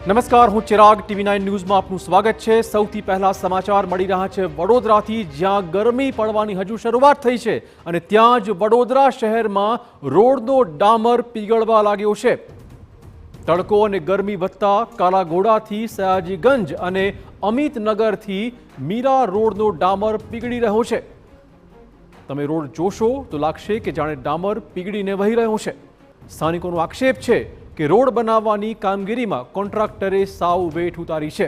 નમસ્કાર, હું ચિરાગ TV9 ન્યૂઝમાં આપનું સ્વાગત છે। સૌથી પહેલા સમાચાર મળી રહ્યા છે વડોદરાથી, જ્યાં ગરમી પડવાની હજુ શરૂઆત થઈ છે અને ત્યાં જ વડોદરા શહેરમાં રોડનો ડામર પીગળવા લાગ્યો છે। તડકો અને ગરમી વધતા કાલાઘોડાથી સયાજીગંજ અને અમિતનગરથી મીરા રોડનો ડામર પીગળી રહ્યો છે। તમે રોડ જોશો તો લાગશે કે જાણે ડામર પીગળીને વહી રહ્યો છે। સ્થાનિકોનો આક્ષેપ છે કે રોડ બનાવવાની કામગીરીમાં કોન્ટ્રાક્ટરે સાવ વેઠ ઉતારી છે।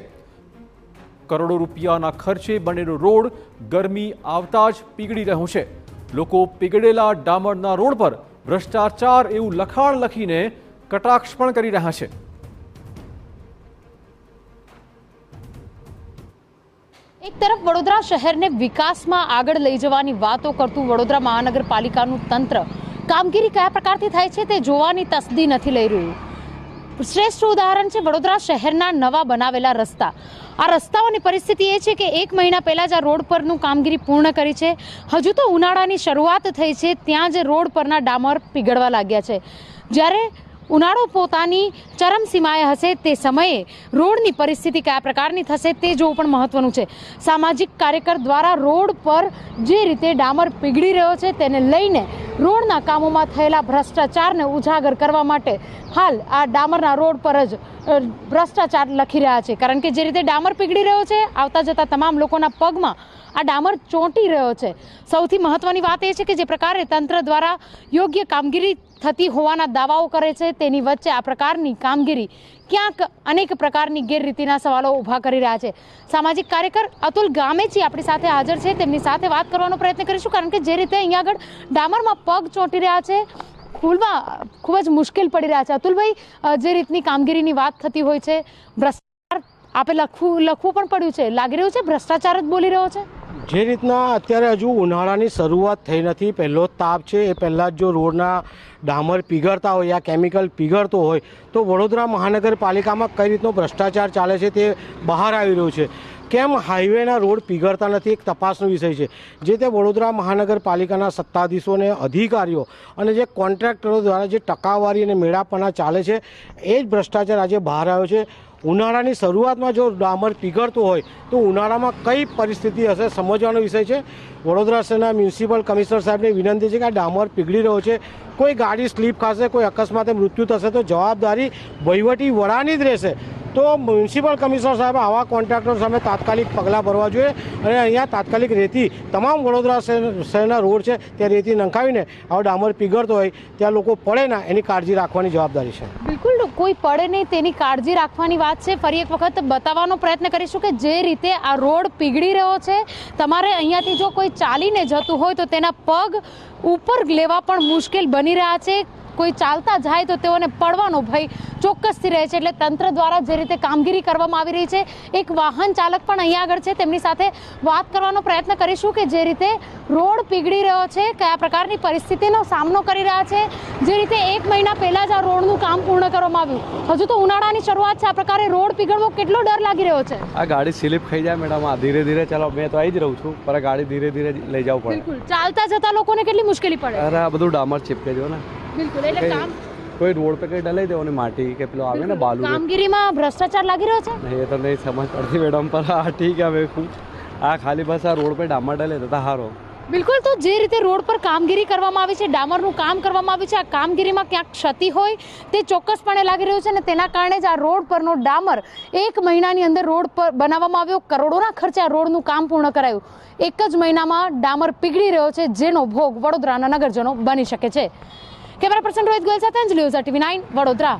કરોડો રૂપિયાના ખર્ચે બનેલો રોડ ગરમી આવતા જ પીગળી રહ્યો છે। લોકો પીગળેલા ડામરના રોડ પર ભ્રષ્ટાચાર એવું લખાણ લખીને કટાક્ષ પણ કરી રહ્યા છે। એક તરફ વડોદરા શહેરને વિકાસમાં આગળ લઈ જવાની વાતો કરતું વડોદરા મહાનગરપાલિકાનું તંત્ર કામગીરી કયા પ્રકારથી થાય છે તે જોવાની તસદી નથી લઈ રહ્યું। શ્રેષ્ઠ ઉદાહરણ છે વડોદરા શહેરના નવા બનાવેલા રસ્તા। આ રસ્તાઓની પરિસ્થિતિ એ છે કે 1 મહિના પહેલા જ આ રોડ પરનું કામગીરી પૂર્ણ કરી છે। હજુ તો ઉનાળાની શરૂઆત થઈ છે, ત્યાં જ રોડ પરના ડામર પીગળવા લાગ્યા છે। જ્યારે ઉનાળો પોતાની ચરમસીમાએ હશે તે સમયે રોડની પરિસ્થિતિ કયા પ્રકારની થશે તે જોવું પણ મહત્વનું છે। સામાજિક કાર્યકર દ્વારા રોડ પર જે રીતે ડામર પીગળી રહ્યો છે તેને લઈને રોડના કામોમાં થયેલા ભ્રષ્ટાચારને ઉજાગર કરવા માટે હાલ આ ડામરના રોડ પર જ ભ્રષ્ટાચાર લખી રહ્યા છે। કારણ કે જે રીતે ડામર પીગળી રહ્યો છે, આવતા જતા તમામ લોકોના પગમાં આ ડામર ચોંટી રહ્યો છે। સૌથી મહત્વની વાત એ છે કે જે પ્રકારે તંત્ર દ્વારા યોગ્ય કામગીરી થતી હોવાના દાવાઓ કરે છે, તેની વચ્ચે આ પ્રકારની કામગીરી ક્યાંક અનેક પ્રકારની ગેરરીતિના સવાલો ઊભા કરી રહ્યા છે। સામાજિક કાર્યકર અતુલ ગામેચી આપણી સાથે હાજર છે, તેમની સાથે વાત કરવાનો પ્રયત્ન કરીશું। કારણ કે જે રીતે અહીંયા આગળ ડામરમાં પગ ચોંટી રહ્યા છે, ખોલવા ખૂબ જ મુશ્કેલ પડી રહ્યા છે। અતુલભાઈ, જે રીતની કામગીરીની વાત થતી હોય છે, ભ્રષ્ટાચાર આપે લખવું પણ પડ્યું છે, લાગી રહ્યું છે ભ્રષ્ટાચાર જ બોલી રહ્યો છે। જે રીતના અત્યારે હજુ ઉનાળાની શરૂઆત થઈ નથી, પહેલો તાપ છે, એ પહેલાં જ જો રોડના ડામર પીગળતા હોય યા કેમિકલ પીગળતો હોય તો વડોદરા મહાનગરપાલિકામાં કઈ રીતનો ભ્રષ્ટાચાર ચાલે છે તે બહાર આવી રહ્યું છે। કેમ હાઈવેના રોડ પીગળતા નથી, એક તપાસનો વિષય છે। જે તે વડોદરા મહાનગરપાલિકાના સત્તાધીશો અને અધિકારીઓ અને જે કોન્ટ્રાક્ટરો દ્વારા જે ટકાવારી અને મેળાપણા ચાલે છે, એ જ ભ્રષ્ટાચાર આજે બહાર આવ્યો છે। ઉનાળાની શરૂઆતમાં જો ડામર પીગળતું હોય તો ઉનાળામાં કઈ પરિસ્થિતિ હશે સમજવાનો વિષય છે। વડોદરા શહેરના મ્યુનિસિપલ કમિશનર સાહેબને વિનંતી છે કે આ ડામર પીગળી રહ્યો છે, કોઈ ગાડી સ્લીપ ખાશે, કોઈ અકસ્માતે મૃત્યુ થશે તો જવાબદારી વહીવટી વડાની જ રહેશે। તો મ્યુનિસિપલ કમિશનર સાહેબ આવા કોન્ટ્રાક્ટર સામે તાત્કાલિક પગલાં ભરવા જોઈએ અને અહીંયા તાત્કાલિક રેતી તમામ વડોદરા શહેરના રોડ છે ત્યાં રેતી નંખાવીને આવો ડામર પીગળતો હોય ત્યાં લોકો પડે ના એની કાળજી રાખવાની જવાબદારી છે। બિલકુલ, કોઈ પડે નહીં તેની કાળજી રાખવાની વાત છે। ફરી એક વખત બતાવવાનો પ્રયત્ન કરીશું કે જે રીતે આ રોડ પીગળી રહ્યો છે, તમારે અહીંયાથી જો કોઈ ચાલીને જતું હોય તો તેના પગ ઉપર લેવા પણ મુશ્કેલ બની રહ્યા છે। કોઈ ચાલતા જાય તો તેઓને પડવાનો ભય ચોક્કસથી રહે છે। એટલે તંત્ર દ્વારા જે રીતે કામગીરી કરવામાં આવી રહી છે, એક વાહન ચાલક પણ અહીંયા આગળ છે, તેમની સાથે વાત કરવાનો પ્રયત્ન કરીશું કે જે રીતે રોડ પીગળી રહ્યો છે, કયા પ્રકારની પરિસ્થિતિનો સામનો કરી રહ્યા છે। જે રીતે 1 મહિના પહેલાં જ આ રોડનું કામ પૂર્ણ કરવામાં આવ્યું, હજુ તો ઉનાળાની શરૂઆત છે, આ પ્રકારે રોડ પીગળવો કેટલો ડર લાગી રહ્યો છે? આ ગાડી સ્લીપ ખાઈ જાય મેડમ, આ ધીરે ધીરે ચાલો, મેં તો આવી જ રહું છું, પર ગાડી ધીરે ધીરે લઈ જવું પડે। બિલકુલ, ચાલતા જતા લોકોને કેટલી મુશ્કેલી પડે? અરે આ બધું ડામર ચીપકે જો ને। બિલકુલ, એટલે કામ કોઈ રોડ पे કઈ ડલાઈ દેવાની માટી કે પેલો આવે ને બાલુ, કામગીરીમાં ભ્રષ્ટાચાર લાગી રહ્યો છે। એ તો નહીં સમજ પડતી મેડમ, પર આ ઠીક હવે આ ખાલી બસ આ રોડ पे ડામર ડલે તો હારો। બિલકુલ, તો જે રીતે રોડ પર કામગીરી કરવામાં આવી છે, ડામરનું કામ કરવામાં આવ્યું છે, આ કામગીરીમાં ક્યાંક ક્ષતિ હોય તે ચોક્કસપણે લાગી રહ્યું છે અને તેના કારણે જ આ રોડ પરનો ડામર 1 મહિનાની અંદર રોડ પર બનાવવામાં આવ્યો, કરોડોના ખર્ચે આ રોડનું કામ પૂર્ણ કરાયું। 1 જ મહિનામાં ડામર પીગળી રહ્યો છે, જેનો ભોગ વડોદરાના નગરજનો બની શકે છે। કેમેરા પર્સન રોહિત ગોયલ સાથે અંજલિ ઓઝા, TV9 વડોદરા।